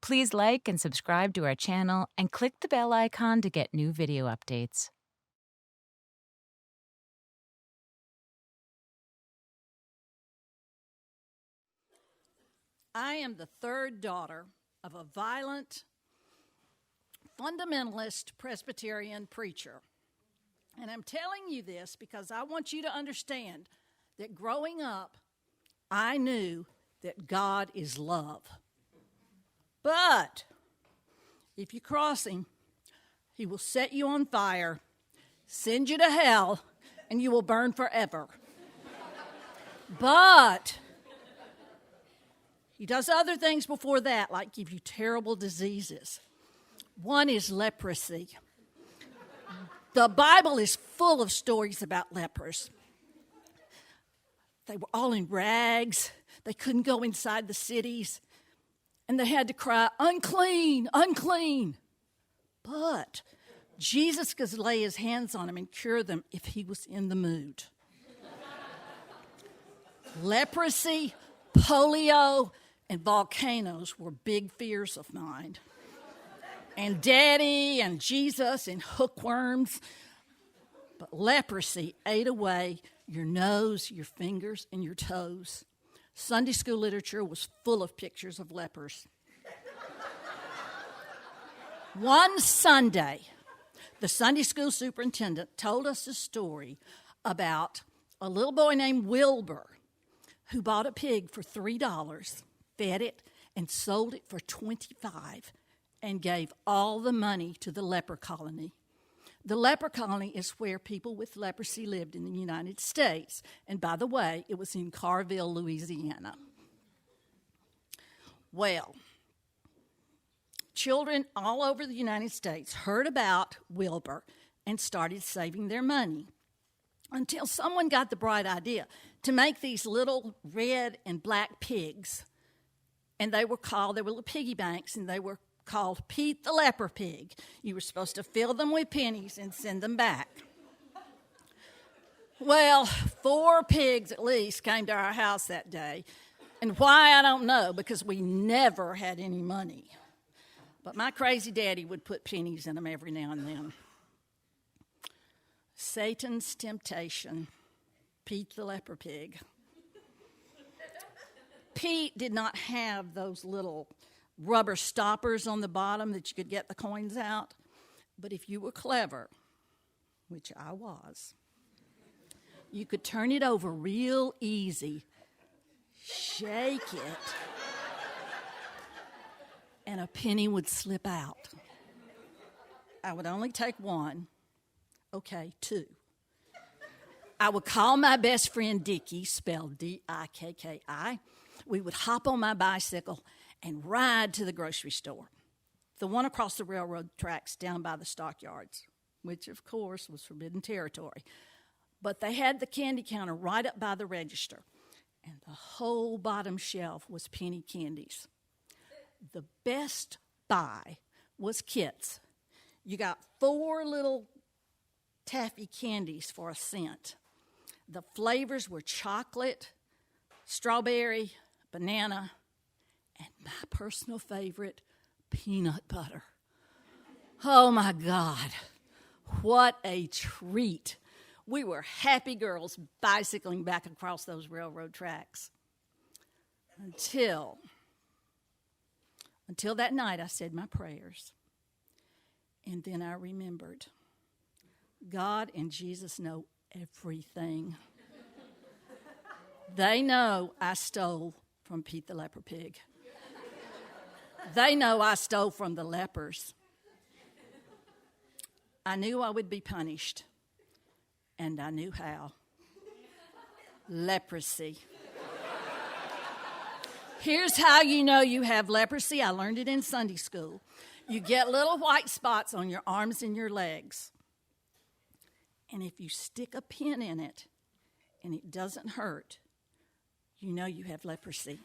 Please like and subscribe to our channel and click the bell icon to get new video updates. I am the third daughter of a violent, fundamentalist Presbyterian preacher. And I'm telling you this because I want you to understand that growing up, I knew that God is love. But if you cross him, he will set you on fire, send you to hell, and you will burn forever. But he does other things before that, like give you terrible diseases. One is leprosy. The Bible is full of stories about lepers. They were all in rags. They couldn't go inside the cities. And they had to cry, unclean, unclean. But Jesus could lay his hands on them and cure them if he was in the mood. Leprosy, polio, and volcanoes were big fears of mine. And Daddy and Jesus and hookworms. But leprosy ate away your nose, your fingers, and your toes. Sunday school literature was full of pictures of lepers. One Sunday, the Sunday school superintendent told us a story about a little boy named Wilbur who bought a pig for $3, fed it, and sold it for $25, and gave all the money to the leper colony. The leper colony is where people with leprosy lived in the United States. And by the way, it was in Carville, Louisiana. Well, children all over the United States heard about Wilbur and started saving their money until someone got the bright idea to make these little red and black pigs. And they were little piggy banks, and they were called Pete the Leper Pig. You were supposed to fill them with pennies and send them back. Well, 4 pigs at least came to our house that day. And why, I don't know, because we never had any money. But my crazy daddy would put pennies in them every now and then. Satan's temptation, Pete the Leper Pig. Pete did not have those little rubber stoppers on the bottom that you could get the coins out. But if you were clever, which I was, you could turn it over real easy, shake it, and a penny would slip out. I would only take 1, 2. I would call my best friend Dickie, spelled D-I-K-K-I. We would hop on my bicycle and ride to the grocery store, the one across the railroad tracks down by the stockyards, which, of course, was forbidden territory. But they had the candy counter right up by the register, and the whole bottom shelf was penny candies. The best buy was Kits. You got 4 little taffy candies for $0.01. The flavors were chocolate, strawberry, banana, and my personal favorite, peanut butter. Oh, my God. What a treat. We were happy girls bicycling back across those railroad tracks. Until that night, I said my prayers. And then I remembered, God and Jesus know everything. They know I stole from Pete the Leper Pig. They know I stole from the lepers. I knew I would be punished, and I knew how. Leprosy. Here's how you know you have leprosy. I learned it in Sunday school. You get little white spots on your arms and your legs. And if you stick a pin in it and it doesn't hurt, you know you have leprosy.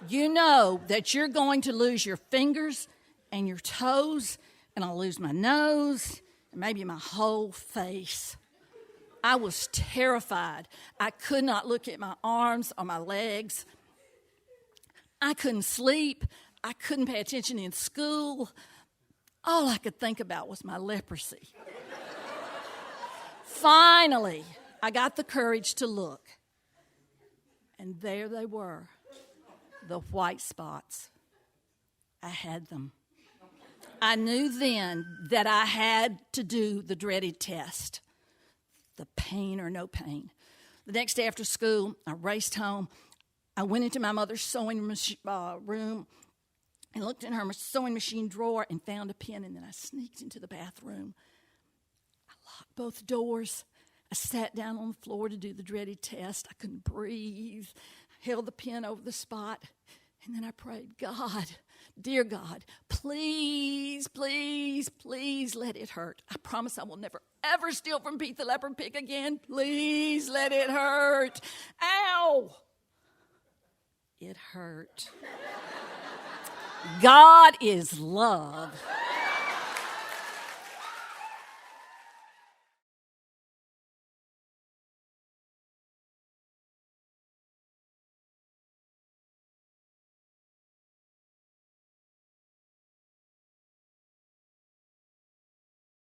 You know that you're going to lose your fingers and your toes, and I'll lose my nose and maybe my whole face. I was terrified. I could not look at my arms or my legs. I couldn't sleep. I couldn't pay attention in school. All I could think about was my leprosy. Finally, I got the courage to look. And there they were, the white spots. I had them. I knew then that I had to do the dreaded test, the pain or no pain. The next day after school, I raced home. I went into my mother's sewing room and looked in her sewing machine drawer and found a pen, and then I sneaked into the bathroom. I locked both doors. I sat down on the floor to do the dreaded test. I couldn't breathe. I held the pen over the spot, and then I prayed, God, dear God, please, please, please let it hurt. I promise I will never, ever steal from Pete the Leper Pig again. Please let it hurt. Ow! It hurt. God is love.